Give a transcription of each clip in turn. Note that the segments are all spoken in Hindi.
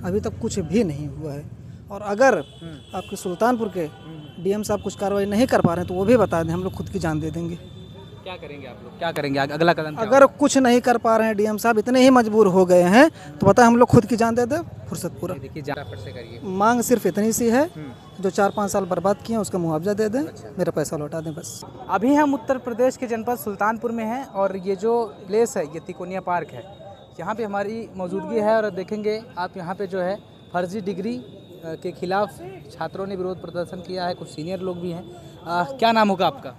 अभी तक कुछ भी नहीं हुआ है। और अगर आपके सुल्तानपुर के डीएम साहब कुछ कार्रवाई नहीं कर पा रहे हैं तो वो भी बता दें, हम लोग खुद की जान दे देंगे। क्या करेंगे आप लोग, क्या करेंगे अगला कदम क्या अगर कुछ नहीं कर पा रहे हैं डीएम साहब, इतने ही मजबूर हो गए हैं तो पता है हम लोग खुद की जान दे दें, फुर्सत पूरा। होगा? देखिए फटाफट से करिए। मांग सिर्फ इतनी सी है, जो 4-5 साल बर्बाद किए हैं उसका मुआवजा दे दें, मेरा पैसा लौटा दें बस। अभी हम उत्तर प्रदेश के जनपद सुल्तानपुर में हैं और ये जो प्लेस है ये तिकोनिया पार्क है। यहाँ पे हमारी मौजूदगी है और देखेंगे आप यहाँ पे जो है फर्जी डिग्री के खिलाफ छात्रों ने विरोध प्रदर्शन किया है, कुछ सीनियर लोग भी हैं। क्या नाम होगा आपका?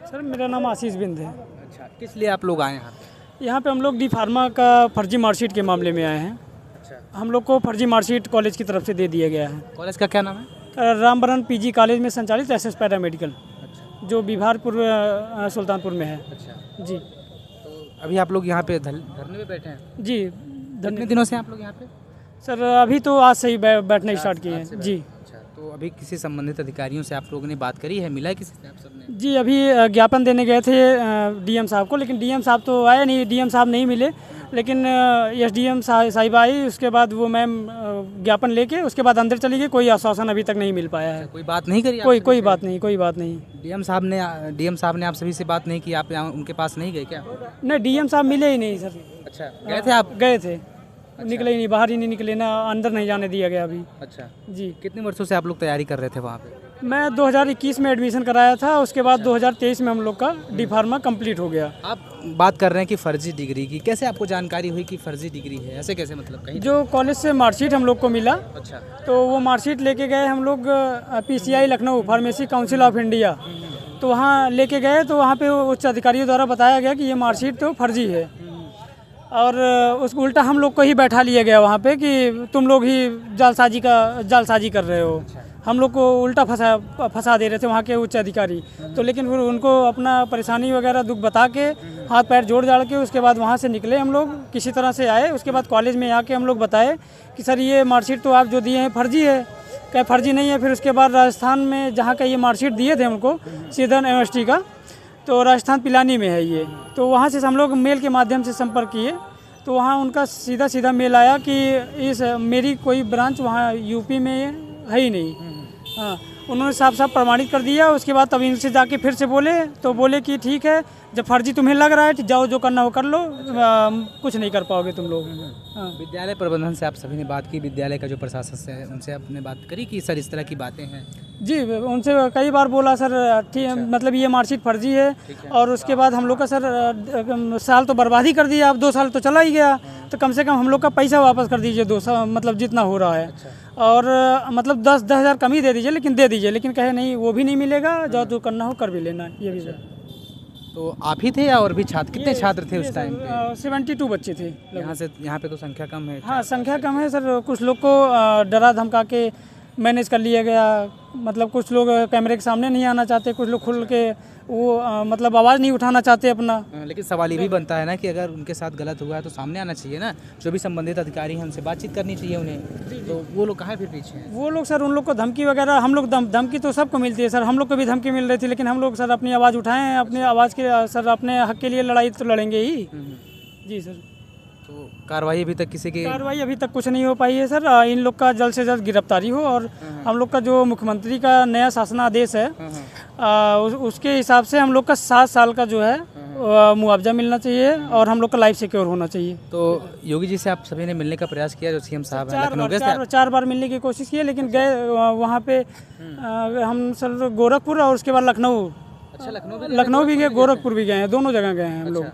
सर मेरा नाम आशीष बिंद है। अच्छा, किस लिए आप लोग आए हैं यहाँ पे? यहाँ पे हम लोग डी फार्मा का फर्जी मार्कशीट के मामले में आए हैं। अच्छा, हम लोग को फर्जी मार्कशीट कॉलेज की तरफ से दे दिया गया है। कॉलेज का क्या नाम है? रामबरन पीजी कॉलेज में संचालित एसएस पैरामेडिकल, अच्छा जो बिहारपुर सुल्तानपुर में है। अच्छा, जी तो अभी आप लोग यहाँ पे धरने पे बैठे हैं? जी कितने दिनों से आप लोग यहाँ पे? सर अभी तो आज से ही बैठना स्टार्ट किए हैं। जी अच्छा, तो अभी किसी संबंधित अधिकारियों से आप लोगों ने बात करी है, मिला है किसी से आप सबने? जी अभी ज्ञापन देने गए थे डीएम साहब को, लेकिन डीएम साहब तो आए नहीं, डीएम साहब नहीं मिले। लेकिन एसडीएम साहिबा आई, उसके बाद वो मैम ज्ञापन लेके उसके बाद अंदर चली गई। कोई आश्वासन अभी तक नहीं मिल पाया है। कोई बात नहीं करी? कोई बात नहीं, कोई बात नहीं। डीएम साहब ने आप सभी से बात नहीं की? आप यहाँ उनके पास नहीं गए क्या? नहीं, डीएम साहब मिले ही नहीं सर। अच्छा, गए थे आप? गए थे, निकले ही नहीं, बाहर ही नहीं निकले, ना अंदर नहीं जाने दिया गया अभी। अच्छा जी कितने वर्षों से आप लोग तैयारी कर रहे थे वहाँ पे? मैं 2021 में एडमिशन कराया था, उसके बाद 2023 में हम लोग का डी फार्मा कंप्लीट हो गया। आप बात कर रहे हैं कि फर्जी डिग्री की, कैसे आपको जानकारी हुई कि फर्जी डिग्री है? ऐसे कैसे, मतलब कहीं? जो कॉलेज से मार्कशीट हम लोग को मिला, अच्छा, तो वो मार्कशीट लेके गए हम लोग PCI Lucknow, pharmacy council of India. तो वहाँ लेके गए तो वहाँ पे उच्च अधिकारियों द्वारा बताया गया कि ये मार्कशीट तो फर्जी है। और उस उल्टा हम लोग को ही बैठा लिया गया वहाँ पे कि तुम लोग ही जालसाजी कर रहे हो। हम लोग को उल्टा फंसा दे रहे थे वहाँ के उच्च अधिकारी। तो लेकिन फिर उनको अपना परेशानी वगैरह दुख बता के हाथ पैर जोड़ जाड़ के उसके बाद वहाँ से निकले हम लोग, किसी तरह से आए। उसके बाद कॉलेज में आके हम लोग बताए कि सर ये मार्कशीट तो आप जो दिए हैं फर्जी है। क्या फर्जी नहीं है? फिर उसके बाद राजस्थान में जहाँ का ये मार्कशीट दिए थे हमको, सीधन यूनिवर्सिटी का, तो राजस्थान पिलानी में है ये। तो वहाँ से हम लोग मेल के माध्यम से संपर्क किए, तो वहाँ उनका सीधा मेल आया कि इस मेरी कोई ब्रांच वहाँ यूपी में है ही नहीं। हाँ, उन्होंने साफ प्रमाणित कर दिया। उसके बाद तब इनसे जाके फिर से बोले कि ठीक है, जब फर्जी तुम्हें लग रहा है तो जाओ, जो करना हो कर लो, कुछ नहीं कर पाओगे तुम लोग। हाँ। विद्यालय प्रबंधन से आप सभी ने बात की, विद्यालय का जो प्रशासन से है उनसे आपने बात करी कि सर इस तरह की बातें हैं? जी उनसे कई बार बोला सर, ठीक मतलब ये मार्कशीट फर्जी है। और उसके बाद हम लोग का सर साल तो बर्बाद ही कर दिया, अब 2 साल तो चला ही गया, तो कम से कम हम लोग का पैसा वापस कर दीजिए 2 साल, मतलब जितना हो रहा है। और मतलब 10 हज़ार कम ही दे दीजिए, लेकिन दे दीजिए। लेकिन कहे नहीं, वो भी नहीं मिलेगा, जो करना हो कर भी लेना, ये भी सर। तो आप ही थे या और भी छात्र? कितने छात्र थे उस टाइम पे? 72 बच्चे थे। यहाँ पे तो संख्या कम है। हाँ, संख्या कम है सर। कुछ लोग को डरा धमका के मैनेज कर लिया गया। मतलब कुछ लोग कैमरे के सामने नहीं आना चाहते, कुछ लोग खुल के वो मतलब आवाज़ नहीं उठाना चाहते अपना। लेकिन सवाल ये भी बनता है ना कि अगर उनके साथ गलत हुआ है तो सामने आना चाहिए ना, जो भी संबंधित अधिकारी हैं उनसे बातचीत करनी चाहिए उन्हें। तो वो लोग कहाँ फिर पीछे हैं? वो लोग सर, उन लोग को धमकी वगैरह, हम लोग धमकी तो सबको मिलती है सर, हम लोग को भी धमकी मिल रही थी। लेकिन हम लोग सर अपनी आवाज़ उठाएं हैं, अपनी आवाज़ के सर अपने हक के लिए लड़ाई तो लड़ेंगे ही। जी सर। तो कार्रवाई अभी तक कार्रवाई अभी तक कुछ नहीं हो पाई है सर। इन लोग का जल्द से जल्द गिरफ्तारी हो और हम लोग का जो मुख्यमंत्री का नया शासनादेश है उसके हिसाब से हम लोग का 7 साल का जो है मुआवजा मिलना चाहिए और हम लोग का लाइफ सिक्योर होना चाहिए। तो योगी जी से आप सभी ने मिलने का प्रयास किया, जो सीएम साहब हैं लखनऊ गए? 4 बार मिलने की कोशिश की, लेकिन गए वहाँ पे हम सर गोरखपुर और उसके बाद लखनऊ। अच्छा, लखनऊ भी गए, गोरखपुर भी गए हैं, दोनों जगह गए हैं हम लोग।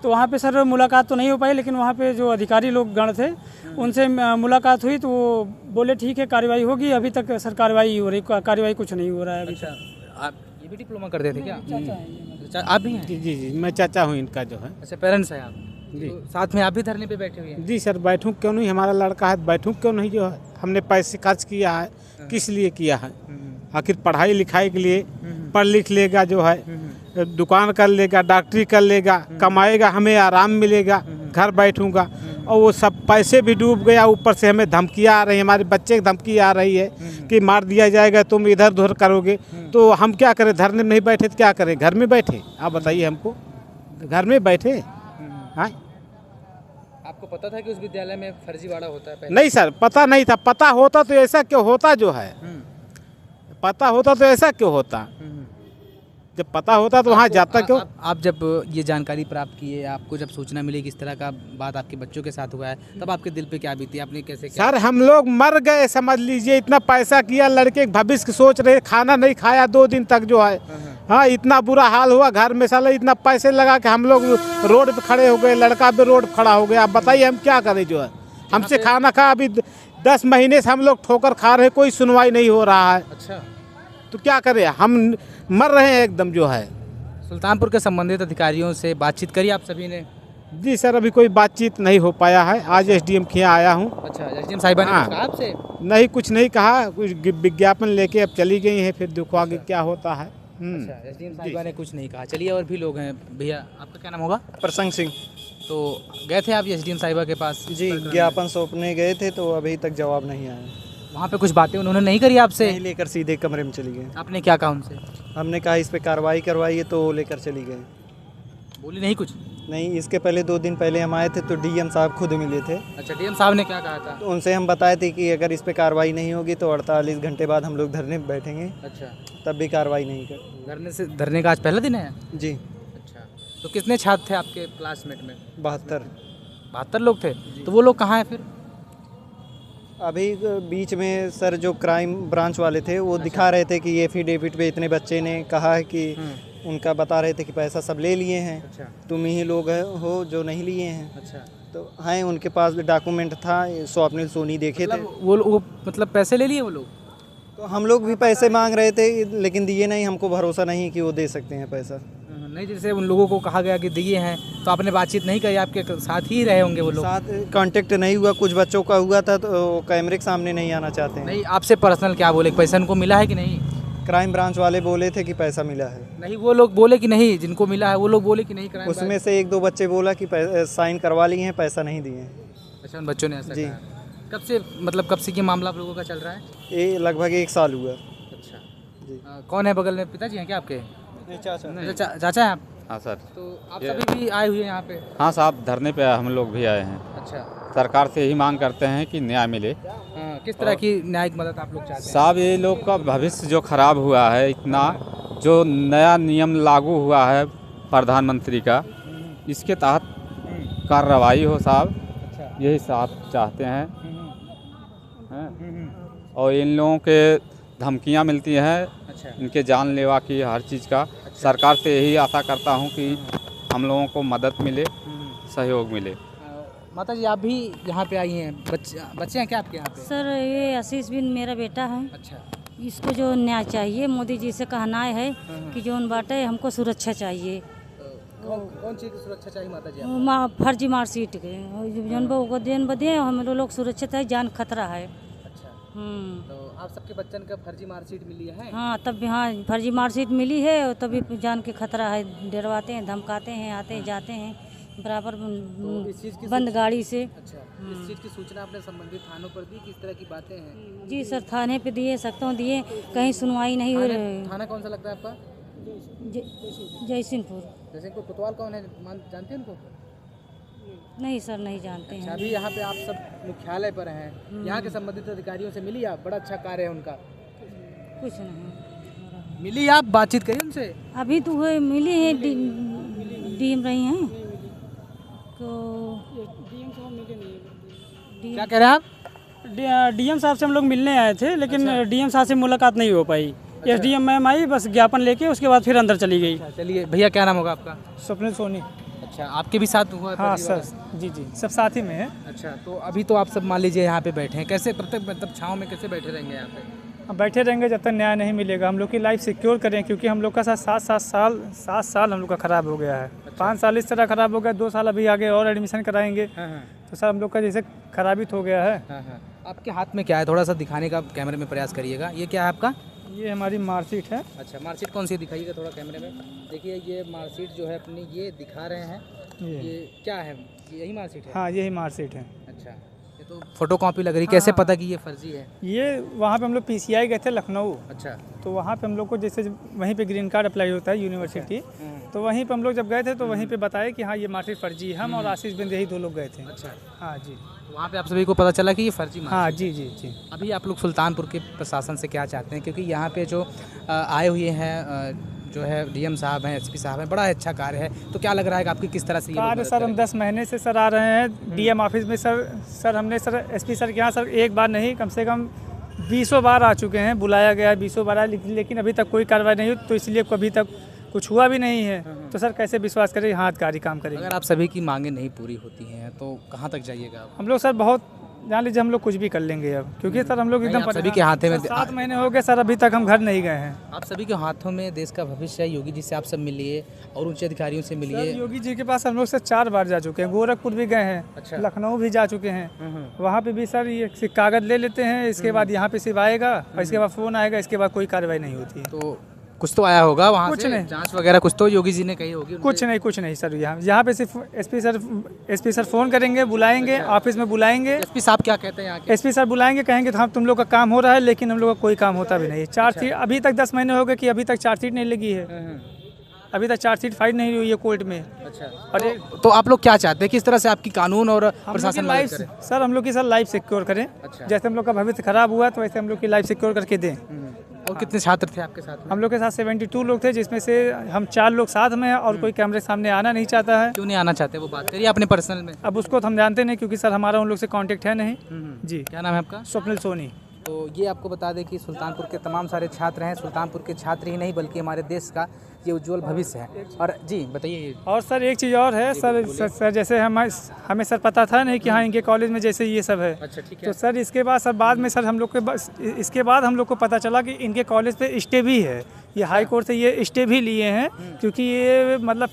तो वहाँ पे सर मुलाकात तो नहीं हो पाई, लेकिन वहाँ पे जो अधिकारी लोग गण थे उनसे मुलाकात हुई, तो वो बोले ठीक है कार्रवाई होगी। अभी तक सर कार्रवाई हो रही, कार्रवाई कुछ नहीं हो रहा है अभी तक। आप ये भी डिप्लोमा करते थे क्या? आप भी हैं? जी, मैं चाचा हूँ इनका जो है। अच्छा, पेरेंट्स हैं आप जी। तो साथ में आप भी धरने पे बैठे हुए हैं? जी सर, बैठूँ क्यों नहीं, हमारा लड़का है, बैठूँ क्यों नहीं। जो है हमने पैसे खर्च किया है, किस लिए किया है? आखिर पढ़ाई लिखाई के लिए। पढ़ लिख लेगा, जो है दुकान कर लेगा, डॉक्टरी कर लेगा, कमाएगा, हमें आराम मिलेगा, घर बैठूंगा। और वो सब पैसे भी डूब गया, ऊपर से हमें धमकियाँ आ रही है, हमारे बच्चे की धमकी आ रही है कि मार दिया जाएगा, तुम इधर उधर करोगे। तो हम क्या करें? धरने में नहीं बैठे तो क्या करें? घर में बैठे? आप बताइए हमको, घर में बैठे। हाँ, आपको पता था कि उस विद्यालय में फर्जीवाड़ा होता है पहले? नहीं सर, पता नहीं था। पता होता तो ऐसा क्यों होता जो है, पता होता तो ऐसा क्यों होता। जब पता होता तो वहाँ जाता क्यों। आप जब ये जानकारी प्राप्त किए, आपको जब सूचना मिली कि इस तरह का बात आपके बच्चों के साथ हुआ है, तब आपके दिल पे क्या बीती, आपने कैसे क्या? सर हम लोग मर गए समझ लीजिए। इतना पैसा किया, लड़के भविष्य की सोच रहे, खाना नहीं खाया 2 दिन तक जो है। हाँ, इतना बुरा हाल हुआ घर में। साला इतना पैसे लगा के हम लोग रोड पे खड़े हो गए, लड़का भी रोड खड़ा हो गया। आप बताइए हम क्या करें जो है। हमसे खाना खा, अभी 10 महीने से हम लोग ठोकर खा रहे, कोई सुनवाई नहीं हो रहा है। अच्छा, तो क्या करें, हम मर रहे हैं एकदम जो है। सुल्तानपुर के संबंधित अधिकारियों से बातचीत करी आप सभी ने? जी सर, अभी कोई बातचीत नहीं हो पाया है। आज एसडीएम के यहाँ आया हूँ। अच्छा, एसडीएम साहिबा ने हाँ। कुछ कहा आपसे? नहीं, कुछ नहीं कहा। कुछ विज्ञापन लेके अब चली गई हैं, फिर देखो आगे क्या होता है। अच्छा, एसडीएम साहिबा ने कुछ नहीं कहा। चलिए, और भी लोग हैं। भैया, आपका क्या नाम होगा? प्रसंग सिंह तो गए थे आप एसडीएम साहिबा के पास? जी, ज्ञापन सौंपने गए थे तो अभी तक जवाब नहीं आया। वहाँ पे कुछ बातें उन्होंने नहीं करी आपसे? नहीं, लेकर सीधे कमरे में चली गए। आपने क्या कहा उनसे? हमने कहा इस पे कार्रवाई करवाइए, तो लेकर चली गए। बोली नहीं कुछ? नहीं, इसके पहले 2 दिन पहले हम आए थे तो डीएम साहब खुद मिले थे। अच्छा, डीएम साहब ने क्या कहा था? तो उनसे हम बताए थे कि अगर इस पे कार्रवाई नहीं होगी तो 48 घंटे बाद हम लोग धरने पे बैठेंगे। अच्छा, तब भी कार्रवाई नहीं कर। धरने का आज पहला दिन है? जी, अच्छा, तो कितने छात्र थे आपके क्लासमेट में? 72 लोग थे। तो वो लोग कहाँ हैं फिर? अभी बीच में सर जो क्राइम ब्रांच वाले थे वो दिखा रहे थे कि एफिडेविट पे इतने बच्चे ने कहा है कि उनका बता रहे थे कि पैसा सब ले लिए हैं। अच्छा, तुम ही लोग हो जो नहीं लिए हैं। अच्छा, तो हैं, उनके पास डॉक्यूमेंट था, स्वप्निल सोनी देखे थे। मतलब वो मतलब पैसे ले लिए वो लोग? तो हम लोग भी पैसे मांग रहे थे लेकिन दिए नहीं। हमको भरोसा नहीं कि वो दे सकते हैं पैसा। नहीं, जैसे उन लोगों को कहा गया कि दिए हैं, तो आपने बातचीत नहीं करी? आपके साथ ही रहे होंगे वो लोग? साथ कांटेक्ट नहीं हुआ। कुछ बच्चों का हुआ था तो वो कैमरे के सामने नहीं आना चाहते हैं। नहीं, आपसे पर्सनल क्या बोले? पैसा उनको मिला है कि नहीं? क्राइम ब्रांच वाले बोले थे कि पैसा मिला है। नहीं, वो लोग बोले कि नहीं, जिनको मिला है वो लोग बोले कि नहीं? क्राइम उसमें से 1-2 बच्चे बोला कि साइन करवा लिए हैं, पैसा नहीं दिए हैं। अच्छा, उन बच्चों ने ऐसा जी। कहा। कब से ये मामला आप लोगों का चल रहा है? ये लगभग 1 साल हुआ। अच्छा जी। कौन है बगल में? पिताजी हैं क्या आपके? चाचा। चाचा हैं आप? हाँ सर। तो आप सभी भी आए हुए हैं यहाँ पे? हाँ साहब, धरने पे हम लोग भी आए हैं। अच्छा, सरकार से यही मांग करते हैं कि न्याय मिले। हाँ, किस तरह की न्यायिक मदद आप लोग चाहते हैं? साहब, ये लोग का भविष्य जो खराब हुआ है, इतना जो नया नियम लागू हुआ है प्रधानमंत्री का, इसके तहत कार्रवाई हो साहब। अच्छा, यही साहब चाहते हैं। और इन लोगों के धमकियां मिलती हैं, अच्छा, इनके जानलेवा की, हर चीज़ का। सरकार से यही आशा करता हूं कि हम लोगों को मदद मिले, सहयोग मिले। माता जी, आप भी यहाँ पे आई हैं। बच्चे हैं क्या आपके यहाँ पे? सर, ये आशीष बिन मेरा बेटा है। अच्छा, इसको जो न्याय चाहिए, मोदी जी से कहना है कि जो उन बाटे हमको सुरक्षा चाहिए। कौन चीज़ की सुरक्षा चाहिए माता जी? फर्जी मार्कशीट के जन बदे हम लोग सुरक्षित है, जान खतरा है। अच्छा, हम्म। तो आप सबके बच्चन का फर्जी मार्कशीट मिली है? हाँ, तब भी हाँ फर्जी मार्कशीट मिली है और तभी जान के खतरा है। डरवाते हैं, धमकाते हैं, आते हैं जाते हैं बराबर इस चीज़ की बंद गाड़ी से। अच्छा, इस चीज़ की सूचना आपने संबंधित थानों पर दी? किस तरह की बातें हैं? जी सर, थाने पे दिए, सख्तों दिए, कहीं सुनवाई नहीं हो रही। थाना कौन सा लगता है आपका? जयसिंहपुर। जैसे कोई कोतवाल कौन है, जानते हैं उनको? नहीं सर, नहीं जानते हैं। अभी यहाँ पे आप सब मुख्यालय पर हैं, यहाँ के संबंधित अधिकारियों से मिली आप? बड़ा अच्छा कार्य है उनका। कुछ नहीं मिली आप? बातचीत करी उनसे? अभी तो वो मिली है, डीएम रही हैं तो क्या कह रहे हैं आप? डीएम साहब से हम लोग मिलने आए थे, लेकिन डीएम साहब से मुलाकात नहीं हो पाई। एसडीएम मैम आई, बस ज्ञापन लेके उसके बाद फिर अंदर चली गई। चलिए भैया, क्या नाम होगा आपका? स्वप्निल सोनी। अच्छा, आपके भी साथ हुआ? हाँ सर, जी जी, सब साथ ही में है। अच्छा, तो अभी तो आप सब मान लीजिए यहाँ पे बैठे हैं, कैसे प्रत्येक मतलब छाँव में कैसे बैठे रहेंगे यहाँ पे? हम बैठे रहेंगे जब तक न्याय नहीं मिलेगा। हम लोग की लाइफ सिक्योर करें, क्योंकि हम लोग का साथ 7 साल हम लोग का ख़राब हो गया है। 5 साल इस तरह ख़राब हो गया, 2 साल अभी आगे और एडमिशन कराएंगे। तो सर हम लोग का जैसे खराबित हो गया है। आपके हाथ में क्या है? थोड़ा सा दिखाने का कैमरे में प्रयास करिएगा। ये क्या है आपका? ये हमारी मार्कशीट है। अच्छा, मार्कशीट कौन सी दिखाइएगा थोड़ा कैमरे में। देखिए, ये मार्कशीट जो है अपनी, ये दिखा रहे हैं। ये क्या है? यही मार्कशीट है? हाँ, यही मार्कशीट है। अच्छा, ये तो फोटो कॉपी लग रही, कैसे पता कि ये फर्जी है? ये वहाँ पे हम लोग PCI गए थे लखनऊ, अच्छा। तो वहाँ पे हम लोग को जैसे वहीं पे ग्रीन कार्ड अप्लाई होता है यूनिवर्सिटी, तो वहीं पे हम लोग जब गए थे तो वहीं पे बताया कि हाँ ये मार्कशीट फर्जी है। हम और आशीष बिंद यही 2 लोग गए थे। अच्छा। हाँ जी। वहाँ पे आप सभी को पता चला कि ये फर्जी हाँ मार्कशीट जी जी जी। अभी आप लोग सुल्तानपुर के प्रशासन से क्या चाहते हैं, क्योंकि यहाँ पे जो आए हुए हैं जो है डीएम साहब हैं, एसपी साहब हैं, बड़ा अच्छा कार्य है, तो क्या लग रहा है कि आपकी किस तरह से ये लोग कार्य मदद सर हम करेंगे? 10 महीने से सर आ रहे हैं डीएम ऑफिस में। सर हमने सर एसपी सर के यहाँ सर एक बार नहीं कम से कम 20 बार आ चुके हैं, बुलाया गया है 20 बार, लेकिन अभी तक कोई कार्रवाई नहीं हुई, तो इसलिए अभी तक कुछ हुआ भी नहीं है। तो सर कैसे विश्वास करें हाँ अधिकारी काम करेंगे। अगर आप सभी की मांगे नहीं पूरी होती हैं तो कहाँ तक जाइएगा आप? हम लोग सर बहुत जान लीजिए हम लोग कुछ भी कर लेंगे अब, क्योंकि सर हम लोग नहीं, एकदम आप सभी के हाथे में 7 महीने हो गए सर, अभी तक हम घर नहीं गए हैं। आप सभी के हाथों में देश का भविष्य है। योगी जी से आप सब मिलिए और उच्च अधिकारियों से सर मिलिए। योगी जी के पास हम लोग सर 4 बार जा चुके हैं, गोरखपुर भी गए हैं, अच्छा। लखनऊ भी जा चुके हैं। वहाँ पे भी सर ये कागज़ ले लेते हैं, इसके बाद यहाँ पे सिर्फ आएगा और इसके बाद फ़ोन आएगा, इसके बाद कोई कार्रवाई नहीं होती है। तो कुछ तो आया होगा वहाँ कुछ से, नहीं। जांच वगैरह कुछ तो योगी जी ने कही होगी? कुछ नहीं सर। यहाँ पे सिर्फ एसपी सर फ़ोन करेंगे, बुलाएंगे, ऑफिस में बुलाएंगे। एसपी साहब क्या कहते हैं यहाँ के? एसपी सर बुलाएंगे, कहेंगे तो हम तुम लोग का काम हो रहा है, लेकिन हम लोग का कोई काम होता भी नहीं। चार्जशीट अभी तक 10 महीने हो गए कि अभी तक चार्जशीट नहीं लगी है, अभी तक चार्जशीट फाइल नहीं हुई है कोर्ट में। अच्छा। और तो आप लोग क्या चाहते हैं, किस तरह से आपकी कानून और प्रशासन मदद करे? सर हम लोग की सर लाइफ सिक्योर करें। अच्छा। जैसे हम लोग का भविष्य खराब हुआ तो वैसे हम लोग की लाइफ सिक्योर करके दें। और कितने छात्र थे आपके साथ में? हम लोग के साथ 72 लोग थे, जिसमें से हम 4 लोग साथ में हैं और कोई कैमरे के सामने आना नहीं चाहता है। क्यों नहीं आना चाहते, वो बात करिए अपने पर्सनल में। अब उसको तो हम जानते नहीं, क्योंकि सर हमारा उन लोग से कांटेक्ट है नहीं जी। क्या नाम है आपका? स्वप्निल सोनी। तो ये आपको बता दें कि सुल्तानपुर के तमाम सारे छात्र हैं, सुल्तानपुर के छात्र ही नहीं बल्कि हमारे देश का ये उज्जवल भविष्य है। और जी बताइए। और सर एक चीज़ और है सर जैसे हमें सर पता था नहीं कि हाँ इनके कॉलेज में जैसे ये सब है। अच्छा ठीक है। तो सर इसके बाद सर बाद में सर हम लोग के इसके बाद हम लोग को पता चला कि इनके कॉलेज पे स्टे भी है। ये हाई कोर्ट से ये स्टे भी लिए हैं, क्योंकि ये मतलब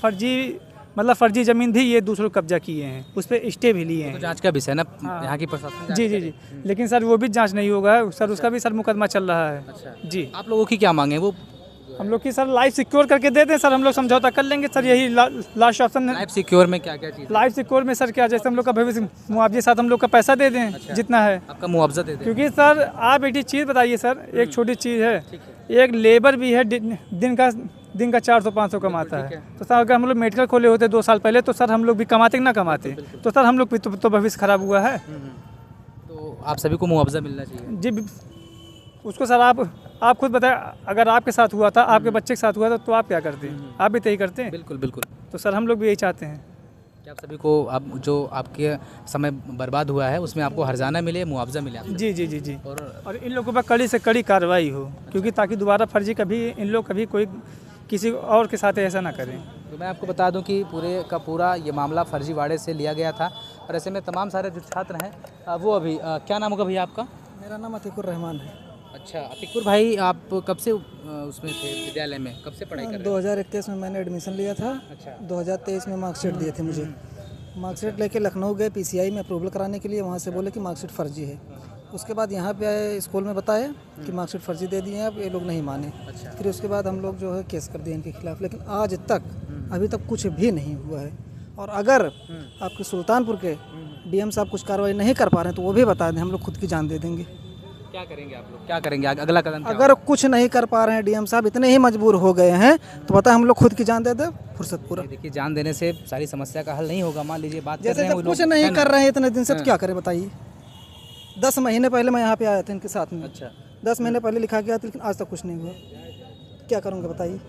फर्जी ज़मीन भी ये दूसरों को कब्जा किए हैं, उस पर स्टे भी लिए तो हैं। जांच का विषय ना, यहाँ की प्रशासन जांच जी करे। जी। लेकिन सर वो भी जांच नहीं होगा सर, उसका भी सर मुकदमा चल रहा है। अच्छा। जी। आप लोगों की क्या मांगे? वो हम लोग की सर लाइफ सिक्योर करके दे दें सर, हम लोग समझौता कर लेंगे सर, यही लास्ट ऑप्शन है। लाइफ सिक्योर में क्या क्या चीज़? लाइफ सिक्योर में सर क्या, जैसे हम लोग का भविष्य मुआवजे साथ हम लोग का पैसा दे दें। अच्छा। जितना है आपका मुआवजा दे दें। क्योंकि सर आप एक चीज़ बताइए सर, एक छोटी चीज़ है, एक लेबर भी है दिन का 400-500 कमाता है। तो सर अगर हम लोग मेडिकल खोले होते 2 साल पहले तो सर हम लोग भी कमाते कि ना कमाते, तो सर हम लोग भी तो भविष्य खराब हुआ है। तो आप सभी को मुआवजा मिलना चाहिए। जी उसको सर आप खुद बताएं, अगर आपके साथ हुआ था, आपके बच्चे के साथ हुआ था, तो आप क्या करते हैं? आप भी तो यही करते हैं। बिल्कुल बिल्कुल। तो सर हम लोग भी यही चाहते हैं कि आप सभी को आप जो आपके समय बर्बाद हुआ है उसमें आपको हर्जाना मिले, मुआवजा मिले आपको। जी जी जी जी। और इन लोगों पर कड़ी से कड़ी कार्रवाई हो, क्योंकि ताकि दोबारा फर्जी कभी इन लोग कभी कोई किसी और के साथ ऐसा ना करें। तो मैं आपको बता दूं कि पूरे का पूरा ये मामला फर्जीवाड़े से लिया गया था और ऐसे में तमाम सारे जो छात्र हैं वो अभी क्या नाम होगा भैया आपका? मेरा नाम अतीकुर रहमान है। अच्छा अतिकुर भाई, आप कब से उसमें थे विद्यालय में, कब से पढ़ाई कर रहे 2021 में मैंने एडमिशन लिया था। अच्छा। 2023 में मार्कशीट दिए थे मुझे। मार्कशीट लेके लखनऊ गए PCI में अप्रूवल कराने के लिए, वहाँ से बोले कि मार्कशीट फर्जी है। उसके बाद यहाँ पे आए, स्कूल में बताया कि मार्कशीट फर्जी दे दिए हैं, अब ये लोग नहीं माने। अच्छा। फिर उसके बाद हम लोग जो है केस कर दिए इनके खिलाफ़, लेकिन आज तक अभी तक कुछ भी नहीं हुआ है। और अगर आपके सुल्तानपुर के DM साहब कुछ कार्रवाई नहीं कर पा रहे हैं तो वो भी बता दें, हम लोग खुद की जान दे देंगे। क्या करेंगे आप लोग, क्या करेंगे अगला कदम क्या अगर कुछ नहीं कर पा रहे हैं DM साहब, इतने ही मजबूर हो गए हैं, तो पता हम लोग खुद की जान दे दे, फुर्सत पूरा। देखिए जान देने से सारी समस्या का हल नहीं होगा। मान लीजिए बात कर जैसे रहे हैं जब वो कुछ लोग, नहीं है ना? कर रहे हैं इतने दिन से, तो क्या करें बताइए। 10 महीने पहले मैं यहाँ पे आया था इनके साथ में। अच्छा। 10 महीने पहले लिखा गया था, लेकिन आज तक कुछ नहीं हुआ। क्या करूँगा बताइए।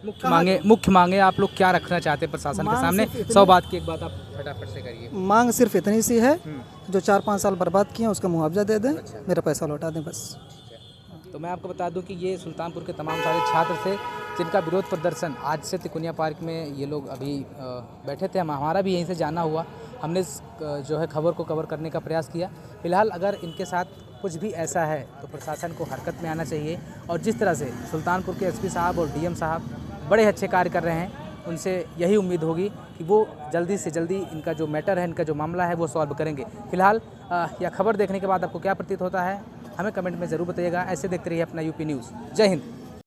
मुख्य मांगे आप लोग क्या रखना चाहते हैं प्रशासन के मांग सामने? सिर्फ इतनी- 100 बात की एक बात आप फटाफट से करिए। मांग सिर्फ इतनी सी है, जो 4-5 साल बर्बाद किए हैं उसका मुआवजा दे दें, मेरा पैसा लौटा दें बस। तो मैं आपको बता दूं कि ये सुल्तानपुर के तमाम सारे छात्र थे जिनका विरोध प्रदर्शन आज से तिकोनिया पार्क में ये लोग अभी बैठे थे। हमारा भी यहीं से जाना हुआ, हमने इस जो है खबर को कवर करने का प्रयास किया। फिलहाल अगर इनके साथ कुछ भी ऐसा है तो प्रशासन को हरकत में आना चाहिए। और जिस तरह से सुल्तानपुर के SP साहब और DM साहब बड़े अच्छे कार्य कर रहे हैं, उनसे यही उम्मीद होगी कि वो जल्दी से जल्दी इनका जो मैटर है, इनका जो मामला है वो सॉल्व करेंगे। फिलहाल यह खबर देखने के बाद आपको क्या प्रतीत होता है हमें कमेंट में ज़रूर बताइएगा। ऐसे देखते रहिए अपना UP न्यूज़। जय हिंद।